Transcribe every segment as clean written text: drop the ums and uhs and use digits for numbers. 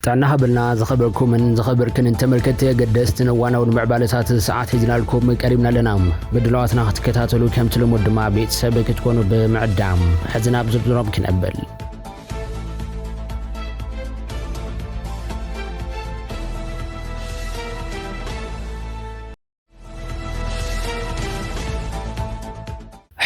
تعنا قبلنا زخبركم من زخبركن انت ملكت قدست نوانا والمعبالسات ساعات هجنا لكم قريبنا لنا بدلواتنا تكتاتلو كم تلمود مع بيت سبك تكونوا بمعدام حزنا بزبزراب كنقبل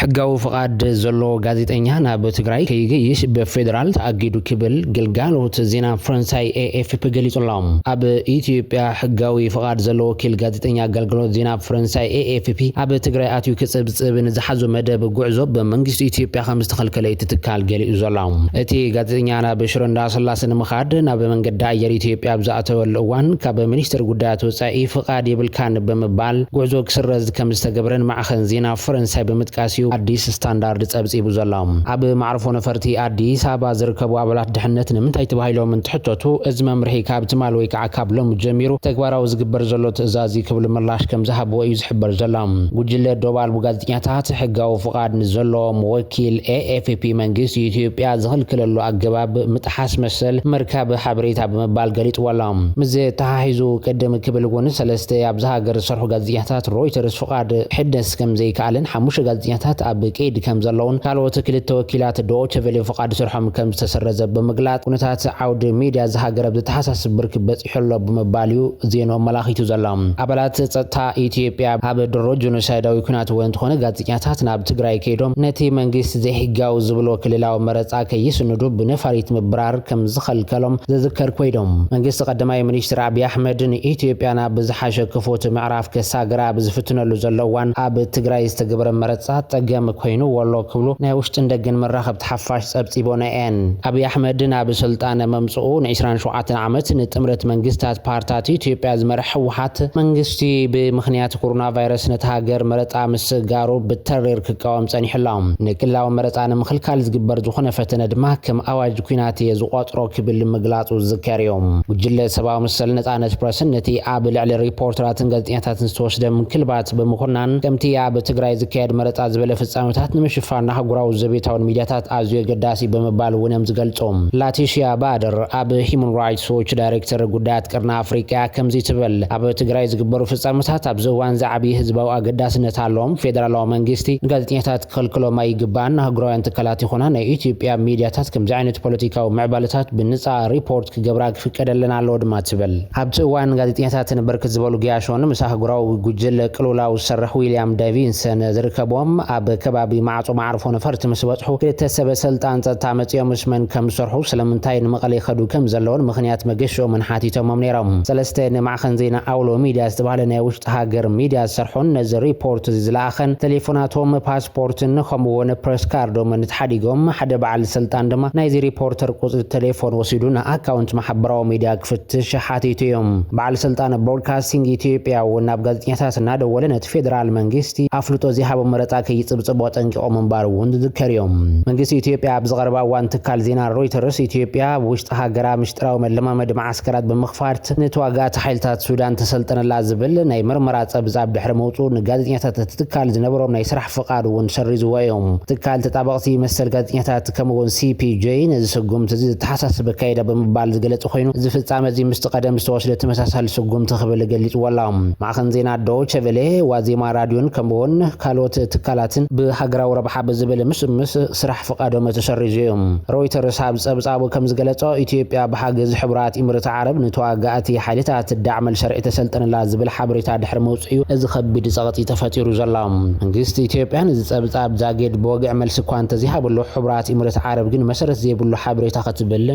حقاو فقاد زلو غازيطنيا ناب تግራይ ከይገይሽ በፌደራል ተአጊዱ ክብል ግልጋሎት ዜና ፍራንሳይ ኤኤፍፒ ገሊጾላም አብ ኢትዮጵያ ሕጋዊ ፈቃድ ዘሎ ወኪል ጋዜጠኛ አገልግሎት ዜና ፍራንሳይ ኤኤፍፒ አብ ትግራይ አትዩ ክጽብጽብን ዝሓዙ መደብ ጉዕዞ በመንግስት ኢትዮጵያ ከም ዝተኸልከለ ትትካል ገሊጹ ዘላም እቲ ጋዜጠኛ ናብ ሽረንዳ ስላሰን መኻድ ናብ መንገድ አየር ኢትዮጵያ ብዛዕተወል እዋን ካብ ሚኒስትር ጉዳያት ወጻኢ ፈቃድ ይብልካን በመባል ጉዕዞ ክስረዝ ከም ዝተገብረን ማዕኸን ዜና ፍራንሳይ በመጥቃሲው አዲስ ስታንዳርድ ጸብጺቡ ዘላም አብ ማዕርፎ ነፈርቲ አዲስ አበባ ዝርከቡ አባላት ድሕነት ንምንታይ ተባሂሎም እንትሕተቱ እዚ መምርሒ ካብ ትማል ወይ ከዓ ካብሎም ጀሚሩ ተግባራዊ ዝግበር ዘሎ ትእዛዝ ክብል ምላሽ ከም ዝሃቦ እዩ ዝሕበር ዘላም ጉጅለ ዶባል ጋዜጠኛታት ሕጋዊ ፍቃድ ንዘለዎም ወኪል ኤኤፍፒ መንግስት ኢትዮጵያ ዝኽልክለሉ አገባብ ምጥሓስ መሰል መርከብ ሓበሬታ በመባል ገሊጽ ወላም ምዝ ተሓሒዙ ቀደም ክብል ጎን ሰለስተ አብዛ ሀገር ሰርሑ ጋዜጠኛታት ሮይተርስ ፍቃድ ሕደስ ከም ዘይከኣልን ሓሙሽ ጋዜጠኛታት አብ ቀይድ ከም ዘለውን ካልኦት ክልተ ወኪላት ዶች ቨለ ፍቃድ ስርሖም ከም ዝተሰረዘ በመግላጽ ኩነታት ዓውድ ሚዲያ ዝሃገረ ብተሓሳስ ብርክ በጽሕሎ በመባልዩ ዜና መላኺቱ ዘላም አባላት ጸጥታ ኢትዮጵያ አብ ድሮ ጆኖሳይዳዊ ኩናት ወንት ሆነ ጋዜጠኛታት ናብ ትግራይ ከይዶም ነቲ መንግስት ዘይሕጋው ዝብሎ ክልላዊ መረጻ ከይስንዱ ብነፋሪት ምብራር ከም ዝኸልከሎም ዝዝከር ኮይዶም መንግስት ቀዳማይ ሚኒስትር አብይ አሕመድን ኢትዮጵያና ብዝሓሸ ክፉት ምዕራፍ ከሳገራ ብዝፍትነሉ ዘለዋን አብ ትግራይ ዝተገበረ መረጻ ገም ኮይኑ ወሎ ክብሉ ናይ ውሽጥ እንደገን መራኸብ ተሓፋሽ ጸብጺቦና ኤን አብይ አሕመድ ናብ ስልጣን መምጽኡ ን27 ዓመት ንጥምረት መንግስታት ፓርቲታት ኢትዮጵያ ዝመርሕ ህወሓት መንግስቲ ብምኽንያት ኮሮና ቫይረስ ነቲ ሃገር መረጣ ምስጋሩ ብተሪር ክቃወም ጸኒሕሎም ንክላው መረጣ ንምኽልካል ዝግበር ዝኾነ ፈተነ ድማ ከም አዋጅ ኩናት የዝቆጥሮ ክብል ምግላጹ ዝከርዮም ጉጅለ ሰብአዊ መሰል ነጻነት ፕረስን ነቲ አብ ልዕሊ ሪፖርተራትን ጋዜጠኛታትን ዝተወስደ ምክልባት በመኾናን ከምቲ አብ ትግራይ ዝካየድ መረጣ ዝበለ ፍጻሜታት ንምሽፋና ሀገራው ዘቤታውን ሚዲያታት አዝዮ ገዳሲ በመባል ወነም ዝገልጾም ላቲሺያ ባደር አብ ሂዩማን ራይትስ ዎች ዳይሬክተር ጉዳያት ቅርና አፍሪካ ከምዚ ትበል አብ ትግራይ ዝግበሩ ፍጻሜታት አብ ዘዋን ዛዕቢ ህዝባዊ አገዳስነት አሎም ፌደራላዊ መንግስቲ ጋዜጠኛታት ከልክሎም አይግባን ሀገራውያን ተከላት ይሆና ናይ ኢትዮጵያ ሚዲያታት ከምዚ ዓይነት ፖለቲካዊ ምዕባለታት ብንጻ ሪፖርት ክገብራ ክፍቀደልና አለው ድማ ትበል አብ ዘዋን ጋዜጠኛታትን በርክት ዝበሉ ጊያሾን ምሳ ሀገራው ጉጅለ ቅሉላው ሰርሕ ዊሊያም ዳቪንሰን ዝርከቦም አብ ከባቢ ማዕጾ ማዕርፎ ነፈርቲ ምስ በጽሑ ክልተ ሰብ ስልጣን ጸጥታ መጽዮም ምስመን ከም ሰርሑ ስለምንታይ ንመቐለ ይኸዱ ከም ዘለውን ምኽንያት መገሾምን ሓቲቶሞም ነይሮም ሰለስተ ንማዕኸን ዜና አውሎ ሚድያ ዝተባሃለ ናይ ውሽጢ ሃገር ሚድያ ዝሰርሑን ነዚ ሪፖርት ዝለኣኸን ቴሌፎናቶም ፓስፖርትን ከምኡውን ፕሬስ ካርዶም ንትሓዲጎም ሓደ በዓል ስልጣን ድማ ናይዚ ሪፖርተር ቁፅሪ ቴሌፎን ወሲዱ ንኣካውንት ማሕበራዊ ሚድያ ክፍትሽ ሓቲቱ እዮም በዓል ስልጣን ብሮድካስቲንግ ኢትዮጵያ እውን ናብ ጋዜጠኛታት እናደወለ ነቲ ፌደራል መንግስቲ ኣፍልጦ ዝሃቦ መረጣ ከይጽብጽቦ ጠንቂቆም እምባር እውን ዝከርዮም መንግስት ኢትዮጵያ ብዝቀረባ ዋን ትካል ዜና ሮይተርስ ኢትዮጵያ ውሽጥ ሃገራ ምሽጥራዊ መለማመድ ማዓስከራት በመኽፋት ንተዋጋእቲ ሓይልታት ሱዳን ተሰልጠነላ ዝብል ናይ ምርመራ ጸብጻብ ድሕሪ መውጽኡ ንጋዜጠኛታት ትካል ዝነበሮም ናይ ስራሕ ፍቃድ እውን ሰሪዝዎ እዮም ትካል ተጣበቕቲ መሰል ጋዜጠኛታት ከምኡውን ሲፒጄ ነዚ ስጉምቲ ዝተሓሳሰበ ካይዳ በመባል ዝገለጸ ኮይኑ እዚ ፍጻመ እዚ ምስ ቀደም ዝተወሰደ ተመሳሳሊ ስጉምቲ ክብል ገሊጽ ወላም ማዕኸን ዜና ዶይቼ ቬለ ዋዜማ ራድዮን ከምኡውን ካልኦት ትካላትን ብሃገራዊ ረብሓ በዝብል ምስ ስራሕ ፍቃዶም ተሰሪዝዮም ሮይተርስ ኣብ ጸብጻቡ ከም ዝገለጸ ኢትዮጵያ ብሓገዝ ሕብራት ኢሚሬት ዓረብ ንተዋጋእቲ ሓይልታት ዳዕመል ሸርዒ ተሰልጠነላ ዝብል ሓበሬታ ድሕሪ መውጽኡ እዚ ከቢድ ጸቕጢ ተፈጢሩ ዘላም መንግስቲ ኢትዮጵያ ነዚ ጸብጻብ ዛጌድ ብወግዕ መልሲ እኳ እንተዝሃበሉ ሕብራት ኢሚሬት ዓረብ ግን መሰረት ዘይብሉ ሓበሬታ ክትብል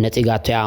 ነጢጋቶ እያ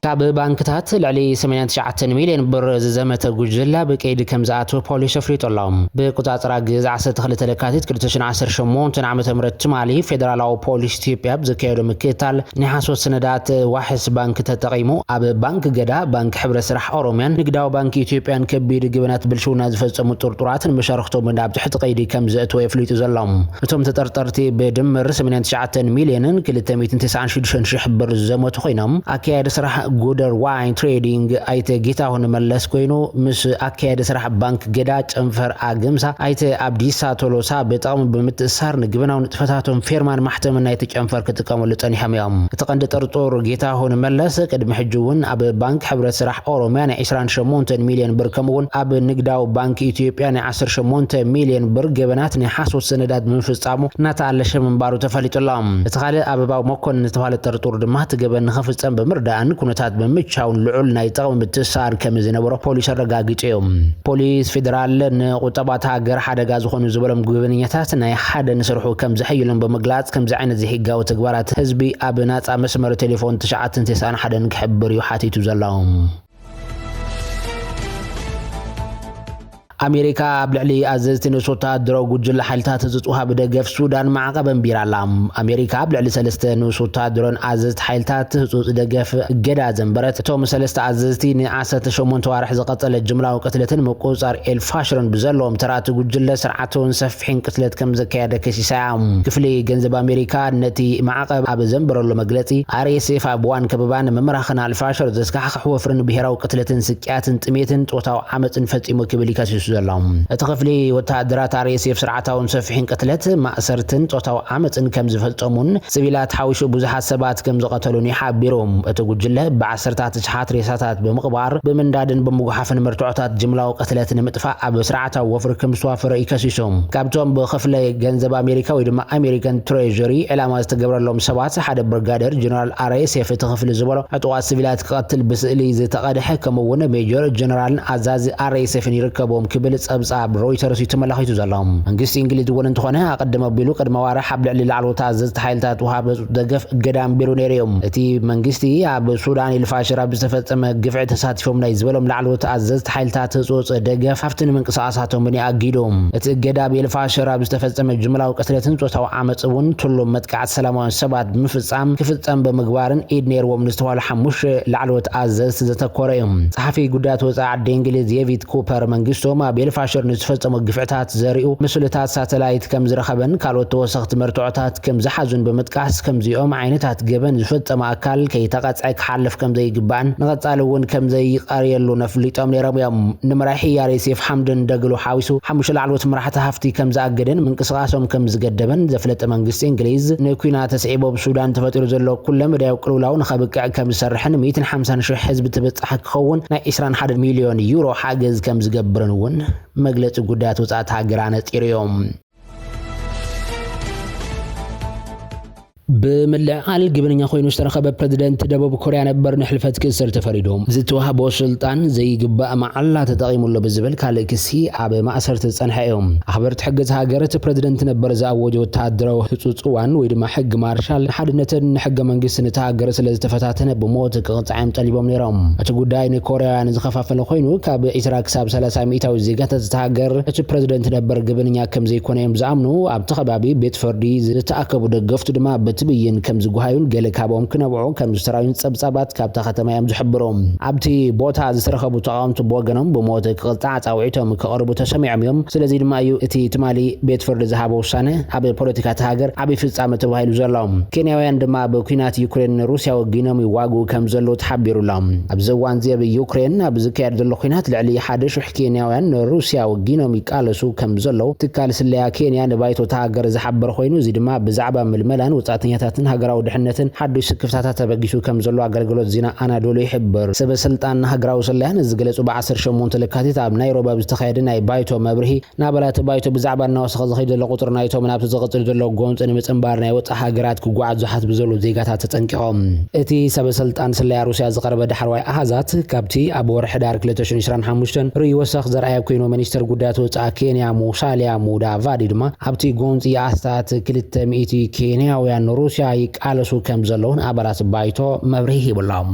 ካብ ባንክታት ልዕሊ 89 ሚልዮን ብር ዝዘመተ ጉጅለ በቀይድ ከም ዝኣተወ ፖሊስ ኣፍሊጦሎም ብቁጻጽራ ግዝ 12 ለካቲት 2018 ዓመተ ምህረት ትማሊ ፌደራላዊ ፖሊስ ኢትዮጵያ ብዘካየዶ ምክትታል ንሓሶት ሰነዳት ዋሕስ ባንክ ተጠቂሙ ኣብ ባንክ ገዳ ባንክ ሕብረት ስራሕ ኦሮሚያን ንግዳዊ ባንክ ኢትዮጵያን ከቢድ ግብናት ብልሽውና ዝፈጸሙ ጥርጡራትን መሻርክቶም ናብ ትሕቲ ቀይዲ ከም ዘእተወ የፍሊጡ ዘሎም እቶም ተጠርጠርቲ ብድምር 89 ሚልዮንን 296 ሺህ ብር ዝዘመቱ ኮይኖም ኣካያዲ ስራሕ ጉደር ዋይን ትሬዲንግ አይተ ጌታሁን መለስ ኮይኑ ምስ አካያደ ስራሕ ባንክ ገዳ ጨንፈር አገምሳ አይተ አብዲሳ ቶሎሳ በጣም በምትሳር ንግብናው ንጥፈታቶም ፌርማን ማህተምና የተጨንፈር ከተቀመሉ ጸኒሐም ተቀንደ ጠርጦር ጌታሁን መለስ ቅድም ሕጅውን አብ ባንክ ሕብረት ስራሕ ኦሮሚያ 28 ሚሊዮን ብር ከምውን አብ ንግዳው ባንክ ኢትዮጵያ 18 ሚሊዮን ብር ገበናት ንሓሶት ሰነዳት ምንፍጻሙ ናታለሸ መንባሩ ተፈሊጡላም ተኻለ አበባው መኮንን ተባለ ጠርጦር ድማ ተገበን خفصም በምርዳን ኩነታት በመቻውን ልዑል ናይ ጠቅም ብትሳር ከምዝነበረ ፖሊስ አረጋግጬም ፖሊስ ፌደራል ንቁጠባት ሃገር ሓደጋ ዝኾኑ ዝበሎም ጉብንኛታት ናይ ሓደ ንሰርሑ ከም ዝሕይሉን በመግላጽ ከም ዝዓይነት ዝሕጋው ተግባራት ህዝቢ ኣብ ናጻ መስመር ቴሌፎን 991 ክሕብር ይሓቲቱ ዘላዎም አሜሪካ ብልዕሊ አዘዝቲ ንሶታ ድሮ ጉጅለ ሓይልታት ዝጽውሃ በደገፍ ሱዳን ማዕቀበን ቢራላም አሜሪካ ብልዕሊ ሰለስተ ንሶታ ድሮን አዘዝቲ ሓይልታት ዝጽውጽ ደገፍ ገዳ ዘንበረት ቶም ሰለስተ አዘዝቲ ን18 ዋርሕ ዝቀጸለ ጅምላው ቅትለትን መቆጻር ኤልፋሽርን ብዘሎም ተራቲ ጉጅለ ስርዓቶን ሰፍሒን ቅትለት ከም ዘካየደ ከሲሳም ክፍሊ ገንዘብ አሜሪካ ነቲ ማዕቀብ ኣብ ዘንበረሉ መግለጺ አርኤስኤፍ ኣብዋን ከበባን መምራኽን አልፋሽር ዘስካሕክሕ ወፍርን ብሄራዊ ቅትለትን ስቅያትን ጥሜትን ጦታው ዓመፅን ፈጺሙ ክብል ይከሲሱ ዘላም እተኸፍሊ ወታደራት አርኤስኤፍ ስርዓታውን ሰፍሒን ቅትለት ማእሰርትን ጦታው ዓመፅን ከም ዝፈጸሙን ሲቪላት ሓዊሹ ብዙሓት ሰባት ከም ዝቀተሉን ይሓቢሮም እቲ ጉጅለ ብዓሰርታት ሸሓት ሬሳታት በመቅባር በመንዳድን በመጓሓፍን መርትዖታት ጅምላው ቅትለት ንምጥፋእ ኣብ ስርዓታው ወፍሪ ከም ዝተዋፈረ ይከሲሶም ካብቶም ብኽፍለ ገንዘብ አሜሪካ ወይ ድማ አሜሪካን ትሬዠሪ ዕላማ ዝተገብረሎም ሰባት ሓደ ብርጋደር ጀነራል አርኤስኤፍ እተኸፍሊ ዝበሎ ዕጡቃት ሲቪላት ክቀትል ብስእሊ ዝተቀድሐ ከምውን ሜጀር ጀነራልን አዛዚ አርኤስኤፍን ይርከቦም ክብል ጸብጻብ ሮይተርስ ይተመላኺቱ ዘላም መንግስቲ እንግሊዝ ወን እንተኾነ አቀደመ ቢሉ ቅድመ ዋርሕ ኣብ ልዕሊ ላዕሎታ አዘዝቲ ሓይልታት ወሃበ ደገፍ ገዳም ቢሉ ነይሮም እቲ መንግስቲ ኣብ ሱዳን ኢልፋሽር ኣብ ዝተፈጸመ ግፍዒ ተሳቲፎም ናይ ዝበሎም ላዕሎታ አዘዝቲ ሓይልታት ዝጽውጽ ደገፍ ኣብትን ምንቅስቃሳቶም ኣጊዶም እቲ ገዳብ ኢልፋሽር ኣብ ዝተፈጸመ ጅምላው ቅትለትን ጾታዊ ዓመፅ እውን ቱሎም መጥቃዕቲ ሰላማውያን ሰባት ብምፍጻም ክፍጸም በምግባርን ኢድ ነይሮም ንዝተባሃሉ 5 ላዕሎት አዘዝቲ ዘተኮረ እዮም ጸሓፊ ጉዳያት ወጻኢ ዓዲ እንግሊዝ ዴቪድ ኩፐር መንግስቶም ኣብ ኤልፋሽር ንዝፈጸሙ ግፍዕታት ዘሪኡ ምስልታት ሳተላይት ከም ዝረኸበን ካልኦት ተወሰኽቲ መርትዖታት ከም ዝሓዙን በመጥቃስ ከም ዚኦም ዓይነታት ገበን ዝፈጸመ ኣካል ከይተቐጽዐ ክሓልፍ ከም ዘይግባእን ንቐጻሊ እውን ከም ዘይቀርየሉ ነፍሊጦም ነይሮም እዮም ንምራሒ አርኤስኤፍ ሓምድን ደግሉ ሓዊሱ 5 ላዕሎት መራሕቲ ሃፍቲ ከም ዝኣገደን ምንቅስቃሶም ከም ዝገደበን ዘፍለጠ መንግስቲ እንግሊዝ ንኩናት ተስዒቦ ብሱዳን ተፈጢሩ ዘሎ ኩለ መዳያው ቅልውላው ንኸብቅዕ ከም ዝሰርሕን 150,000 ህዝቢ ትበጽሕ ክኸውን ናይ 21 ሚሊዮን ዩሮ ሓገዝ ከም ዝገብርን እውን መግለጽ ጉዳያት ወጻት ሃገራነ ጢርዮም بملعال جبنኛ ኮይኑ ዝተረኸበ ፕሬዝዳንት ደቡብ ኮሪያ ነበር ንሕልፈት ክስር ተፈሪዶም ዝተዋህቦ ስልጣን ዘይግባእ ማዓላ ተጠቂሙሉ ብዝብል ካልእ ክሲ ኣብ ማእሰር ተጸንሐዮም ኣኽበርቲ ሕግዝ ሃገራት ፕሬዝዳንት ነበር ዝኣወጀ ወተሃደራዊ ህጹጽዋን ወይ ድማ ሕግ ማርሻል ሓድነትን ሕገ መንግስቲ ንተሃገረ ስለ ዝተፈታተነ ብሞት ክቕፅዓም ጠሊቦም ነይሮም እቲ ጉዳይ ንኮርያውያን ዝኸፋፈለ ኮይኑ ካብ 20 ክሳብ 30 ሚእታዊ ዜጋታት ዝተሃገር እቲ ፕሬዝዳንት ነበር ግብንኛ ከም ዘይኮነ እዮም ዝኣምኑ ኣብቲ ከባቢ ቤት ፍርዲ ዝተኣከቡ ደገፍቱ ድማ بين كم زجهايون قال كابهم كنبعو كم زتراين صبصبات كابتا ختما يم زحبرهم عبتي بوتا زترخبو تقام تبوغنم بموت قطع تعويتهم كقربو تسمعهم سلازي ما يو اتي تمالي بيت فرد ذهبوا سنه ابي بوليتيكا تهاجر ابي فصامه تبايلو زلاهم كينياوያን ድማ በኩናት ዩክሬን ሩሲያ ወጊኖም ይዋጉ ከም ዘሎ ተሓቢሩሎም ኣብዘዋን ዚብ ዩክሬን ኣብ ዝካየድ ዘሎ ኩናት ልዕሊ 1,000 ኬንያውያን ሩሲያ ወጊኖም ይቃለሱ ከም ዘሎ ትካል ስለያ ኬንያ ንባይቶ ተሃገር ዝሓበር ኮይኑ እዚ ድማ ብዛዕባ ምልመላን ወጻተኛታትን ሃገራዊ ድሕነትን ሓድሽ ክፍታታት ተበጊሱ ከም ዘሎ አገልግሎት ዜና አናዶሎ ይሕብር ሰበስልጣን ሃገራዊ ሰላያን ዝገለጹ በ18 ለካቲት ኣብ ናይሮቢ ዝተኻየደ ናይ ባይቶ መብርሂ ናበላት ባይቶ ብዛዕባ ናወስኸ ዝኸይደ ዘሎ ቁጥር ናይቶ ምናብ ዝቕጽል ዘሎ ጎንጽ ንምጽንባር ናይ ወጻ ሃገራት ክጓዓዝ ዝሓት ብዘሎ ዜጋታት ተጠንቂቖም እቲ ሰበስልጣን ስለያ ሩሲያ ዝቐርበ ዳሕርዋይ ኣሃዛት ካብቲ ኣብ ወርሒ ዳር 2025 ርኢ ወሰኽ ዘርአያ ኮይኑ ሚኒስተር ጉዳያት ወጻ ኬንያ ሙሳሊያ ሙዳቫዲ ድማ ኣብቲ ጎንጽ የኣስታት 200 ኬንያውያን ሩሲያ ይቃለሱ ከም ዘለውን ኣባላት ባይቶ መብርሂ ይብሎም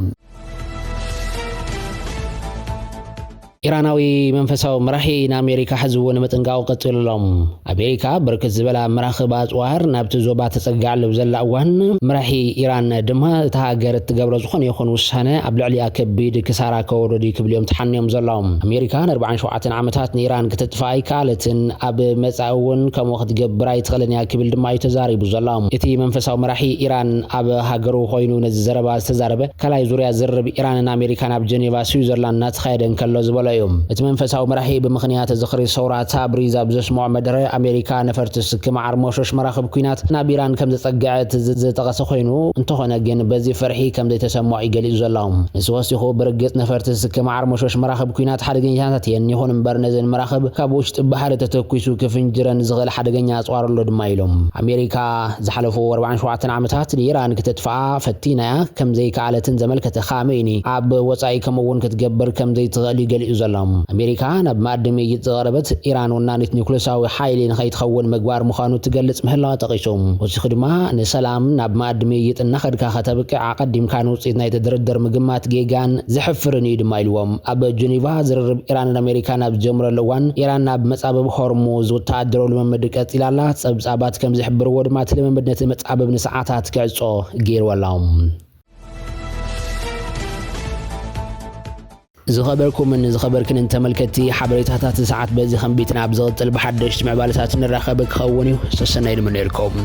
ኢራናዊ መንፈሳዊ መራሒ ንኣሜሪካ ሕዝቡ ንመጥንቃቕ ቀፂሉሎም ኣሜሪካ ብርክት ዝበላ መራኽብ ኣፅዋር ናብቲ ዞባ ተፀጋዕሉ ዘላ እዋን መራሒ ኢራን ድማ እታ ሃገር እትገብሮ ዝኾነ ይኹን ውሳነ ኣብ ልዕሊኣ ከቢድ ክሳራ ከወርድ ክብልዮም ተሓንዮም ዘሎም ኣሜሪካ ን47 ዓመታት ንኢራን ክትጥፋ ኣይከኣለትን ኣብ መጻኢ እውን ከምኡ ክትገብር ኣይትኽእልን እያ ክብል ድማ እዩ ተዛሪቡ ዘሎም እቲ መንፈሳዊ መራሒ ኢራን ኣብ ሃገሩ ኮይኑ ነዚ ዘረባ ዝተዛረበ ካልኣይ ዙርያ ዝርብ ኢራንን ኣሜሪካን ኣብ ጀኔቫ ስዊዘርላንድ እናተኻየደ እንከሎ ዝበሎ እቲ መንፈሳዊ መራሒ ብምኽንያት ዝኽሪ ሰውራ ታብሪዝ ኣብ ዘስምዖ መደረ ኣሜሪካ ነፈርትስ ክማዓር ሞሾሽ መራኽብ ኩናት ናብ ኢራን ከም ዘፀግዐት ዝጠቐሰ ኮይኑ እንተኾነ ግን በዚ ፍርሒ ከም ዘይተሰምዖ ይገሊጹ ዘሎም ንስ ወሲኹ ብርግጽ ነፈርትስ ክማዓር ሞሾሽ መራኽብ ኩናት ሓደገኛታት እየን ይኹን እምበር ነዘን መራኽብ ካብ ውሽጢ ባሕሪ ተተኪሱ ክፍንጅረን ዝኽእል ሓደገኛ ኣፅዋርሎ ድማ ኢሎም ኣሜሪካ ዝሓለፉ 47 ዓመታት ንኢራን ክትጥፍኣ ፈቲናያ ከም ዘይከኣለትን ዘመልከተ ኻሜኒ ኣብ ወጻኢ ከምኡውን ክትገብር ከም ዘይትኽእል ይገሊጹ ዘሎም ኣሜሪካ ናብ ማዕድን ይትቀረበት ኢራን ወናኒት ኒውክሌሳዊ ሓይሊ ንኸይትኸውን ምግባር ምዃኑ ትገልጽ ምህላዋ ጠቒሶም ወሲኹ ድማ ንሰላም ናብ ማዕድን ይጥና ኸድካ ከተብቅዕ ኣቀዲምካ ንውፅኢት ናይ ተደረደር ምግማት ጌጋን ዝሕፍርን እዩ ድማ ኢልዎም ኣብ ጀኔቫ ዝርርብ ኢራንን ኣሜሪካን ኣብ ዝጀምረሉ እዋን ኢራን ናብ መጻበብ ሆርሙዝ ወተሃደራዊ ልምምድ ቀፂላ ኣላ ፀብጻባት ከም ዝሕብርዎ ድማ እቲ ልምምድ ነቲ መጻበብ ንሰዓታት ክዕጾ ገይርዎሎም ዝኸበርኩምን ዝኸበርክን ተመልከቲ ሓበሬታታት ሰዓት በዚ ኸምቢትና ኣብ ዝቕፅል ብሓደሽቲ ምዕባለታት ንራኸብ ክኸውን እዩ ሰሰናይ ድምነልኩም